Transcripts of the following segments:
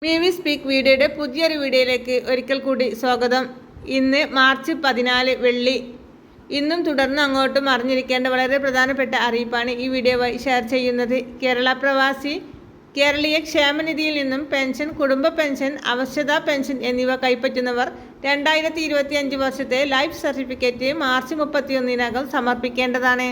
V speak വീഡിയോയുടെ പുതിയൊരു വീഡിയോയിലേക്ക് ഒരിക്കൽ കൂടി സ്വാഗതം. ഇന്ന് മാർച്ച് 14 വെള്ളി. ഇന്നും തുടർന്ന് അങ്ങോട്ടും അറിഞ്ഞിരിക്കേണ്ട വളരെ പ്രധാനപ്പെട്ട അറിയിപ്പാണ് ഈ വീഡിയോ വഴി ഷെയർ ചെയ്യുന്നത്. കേരള പ്രവാസി കേരളീയ ക്ഷേമനിധിയിൽ നിന്നും പെൻഷൻ, കുടുംബ പെൻഷൻ, അവശതാ പെൻഷൻ എന്നിവ കൈപ്പറ്റുന്നവർ 2025 വർഷത്തെ ലൈഫ് സർട്ടിഫിക്കറ്റ് മാർച്ച് 31 സമർപ്പിക്കേണ്ടതാണ്.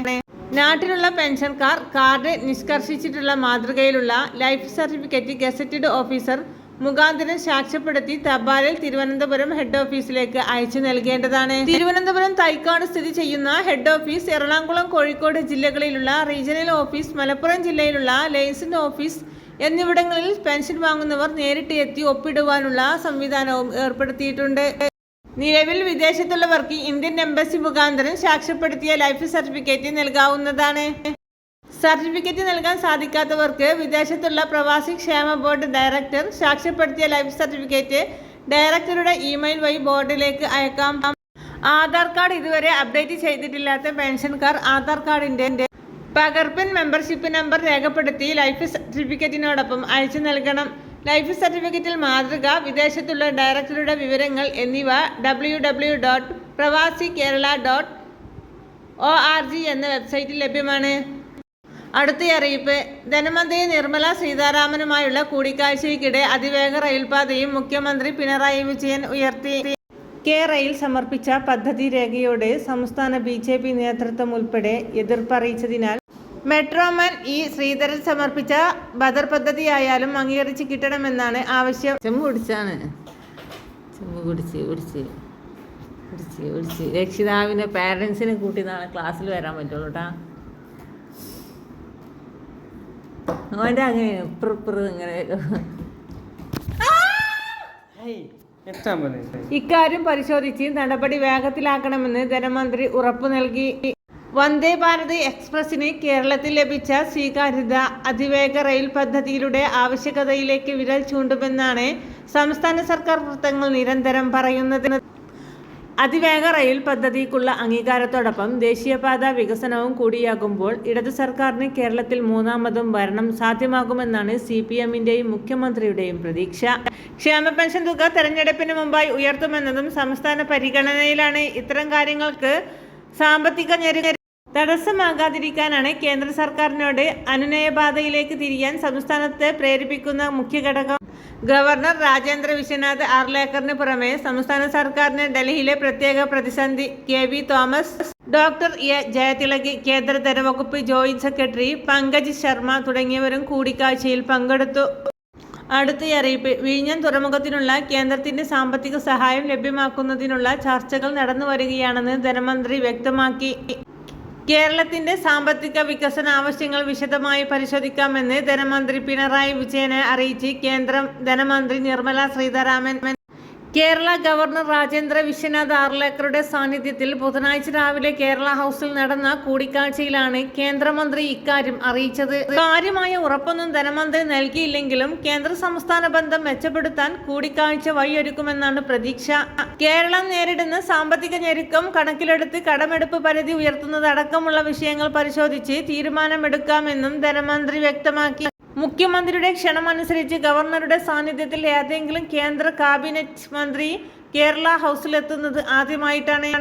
നാട്ടിലുള്ള പെൻഷൻകാർ കാർഡ് നിഷ്കർഷിച്ചിട്ടുള്ള മാതൃകയിലുള്ള ലൈഫ് സർട്ടിഫിക്കറ്റ് ഗസറ്റഡ് ഓഫീസർ മുഖാന്തരം സാക്ഷ്യപ്പെടുത്തി തപാലിൽ തിരുവനന്തപുരം ഹെഡ് ഓഫീസിലേക്ക് അയച്ചു നൽകേണ്ടതാണ്. തിരുവനന്തപുരം തൈക്കാട് സ്ഥിതി ചെയ്യുന്ന ഹെഡ് ഓഫീസ്, എറണാകുളം, കോഴിക്കോട് ജില്ലകളിലുള്ള റീജിയണൽ ഓഫീസ്, മലപ്പുറം ജില്ലയിലുള്ള ലൈസൻസ് ഓഫീസ് എന്നിവിടങ്ങളിൽ പെൻഷൻ വാങ്ങുന്നവർ നേരിട്ട് എത്തി ഒപ്പിടുവാനുള്ള സംവിധാനവും ഏർപ്പെടുത്തിയിട്ടുണ്ട്. നിലവിൽ വിദേശത്തുള്ളവർക്ക് ഇന്ത്യൻ എംബസി മുഖാന്തരം സാക്ഷ്യപ്പെടുത്തിയ ലൈഫ് സർട്ടിഫിക്കറ്റ് നൽകാവുന്നതാണ്. സർട്ടിഫിക്കറ്റ് നൽകാൻ സാധിക്കാത്തവർക്ക് വിദേശത്തുള്ള പ്രവാസി ക്ഷേമ ബോർഡ് ഡയറക്ടർ സാക്ഷ്യപ്പെടുത്തിയ ലൈഫ് സർട്ടിഫിക്കറ്റ് ഡയറക്ടറുടെ ഇമെയിൽ വഴി ബോർഡിലേക്ക് അയക്കാം. ആധാർ കാർഡ് ഇതുവരെ അപ്ഡേറ്റ് ചെയ്തിട്ടില്ലാത്ത പെൻഷൻകാർ ആധാർ കാർഡിന്റെ പകർപ്പൻ മെമ്പർഷിപ്പ് നമ്പർ രേഖപ്പെടുത്തി ലൈഫ് സർട്ടിഫിക്കറ്റിനോടൊപ്പം അയച്ചു നൽകണം. ലൈഫ് സർട്ടിഫിക്കറ്റിൽ മാതൃക, വിദേശത്തുള്ള ഡയറക്ടറുടെ വിവരങ്ങൾ എന്നിവ www.pravasikerala.org എന്ന വെബ്സൈറ്റിൽ ലഭ്യമാണ്. അടുത്ത അറിയിപ്പ്. ധനമന്ത്രി നിർമ്മല സീതാരാമനുമായുള്ള കൂടിക്കാഴ്ചയ്ക്കിടെ അതിവേഗ റെയിൽപാതയും മുഖ്യമന്ത്രി പിണറായി വിജയൻ ഉയർത്തി. റെയിൽ സമർപ്പിച്ച പദ്ധതി രേഖയോട് സംസ്ഥാന BJP നേതൃത്വം ഉൾപ്പെടെ എതിർപ്പറിയിച്ചതിനാൽ മെട്രോമാൻ ശ്രീധരൻ സമർപ്പിച്ച ബദർ പദ്ധതിയായാലും അംഗീകരിച്ച് കിട്ടണമെന്നാണ് ആവശ്യം. രക്ഷിതാവിനെ പാരൻസിനെ കൂട്ടി നാളെ ക്ലാസ്സിൽ വരാൻ പറ്റുള്ളൂ കേട്ടാ. അവൻ്റെ അങ്ങനെ ഇങ്ങനെ ഇക്കാര്യം പരിശോധിച്ച് നടപടി വേഗത്തിലാക്കണമെന്ന് ധനമന്ത്രി ഉറപ്പു നൽകി. വന്ദേ ഭാരത് എക്സ്പ്രസിന് കേരളത്തിൽ ലഭിച്ച സ്വീകാര്യത അതിവേഗ റെയിൽ പദ്ധതിയിലൂടെ ആവശ്യകതയിലേക്ക് വിരൽ ചൂണ്ടുമെന്നാണ് സംസ്ഥാന സർക്കാർ വൃത്തങ്ങൾ നിരന്തരം പറയുന്നത്. അതിവേഗ റെയിൽ പദ്ധതിക്കുള്ള അംഗീകാരത്തോടൊപ്പം ദേശീയപാത വികസനവും കൂടിയാകുമ്പോൾ ഇടതു സർക്കാരിന് കേരളത്തിൽ മൂന്നാമതും ഭരണം സാധ്യമാകുമെന്നാണ് CPM-ന്റെയും മുഖ്യമന്ത്രിയുടെയും പ്രതീക്ഷ. ക്ഷേമ പെൻഷൻ തുക തെരഞ്ഞെടുപ്പിന് മുമ്പായി ഉയർത്തുമെന്നതും സംസ്ഥാന പരിഗണനയിലാണ്. ഇത്തരം കാര്യങ്ങൾക്ക് സാമ്പത്തിക ഞെരുക്കം തടസ്സമാകാതിരിക്കാനാണ് കേന്ദ്ര സർക്കാരിനോട് അനുനയപാതയിലേക്ക് തിരിയാൻ സംസ്ഥാനത്തെ പ്രേരിപ്പിക്കുന്ന മുഖ്യ ഘടകം. ഗവർണർ രാജേന്ദ്ര വിശ്വനാഥ് ആർലേക്കറിന് പുറമെ സംസ്ഥാന സർക്കാരിന് ഡൽഹിയിലെ പ്രത്യേക പ്രതിനിധി KV Thomas, doctor A Jayathilak, കേന്ദ്ര ധനവകുപ്പ് ജോയിന്റ് സെക്രട്ടറി പങ്കജ് ശർമ്മ തുടങ്ങിയവരും കൂടിക്കാഴ്ചയിൽ പങ്കെടുത്തു. അടുത്ത അറിയിപ്പ്. വിഴിഞ്ഞം തുറമുഖത്തിനുള്ള കേന്ദ്രത്തിന്റെ സാമ്പത്തിക സഹായം ലഭ്യമാക്കുന്നതിനുള്ള ചർച്ചകൾ നടന്നു വരികയാണെന്ന് ധനമന്ത്രി വ്യക്തമാക്കി. കേരളത്തിന്റെ സാമ്പത്തിക വികസന ആവശ്യങ്ങൾ വിശദമായി പരിശോധിക്കാമെന്ന് ധനമന്ത്രി പിണറായി വിജയനെ അറിയിച്ച് കേന്ദ്ര ധനമന്ത്രി നിർമ്മല സീതാരാമൻ. കേരള ഗവർണർ രാജേന്ദ്ര വിശ്വനാഥ് ആർലേക്കറുടെ സാന്നിധ്യത്തിൽ ബുധനാഴ്ച രാവിലെ കേരള ഹൗസിൽ നടന്ന കൂടിക്കാഴ്ചയിലാണ് കേന്ദ്രമന്ത്രി ഇക്കാര്യം അറിയിച്ചത്. കാര്യമായ ഉറപ്പൊന്നും ധനമന്ത്രി നൽകിയില്ലെങ്കിലും കേന്ദ്ര സംസ്ഥാന ബന്ധം മെച്ചപ്പെടുത്താൻ കൂടിക്കാഴ്ച വഴിയൊരുക്കുമെന്നാണ് പ്രതീക്ഷ. കേരളം നേരിടുന്ന സാമ്പത്തിക ഞെരുക്കം കണക്കിലെടുത്ത് കടമെടുപ്പ് പരിധി ഉയർത്തുന്നതടക്കമുള്ള വിഷയങ്ങൾ പരിശോധിച്ച് തീരുമാനമെടുക്കാമെന്നും ധനമന്ത്രി വ്യക്തമാക്കി. മുഖ്യമന്ത്രിയുടെ ക്ഷണമനുസരിച്ച് ഗവർണറുടെ സാന്നിധ്യത്തിൽ ഏതെങ്കിലും കേന്ദ്ര കാബിനറ്റ് മന്ത്രി കേരള ഹൗസിലെത്തുന്നത് ആദ്യമായിട്ടാണ്.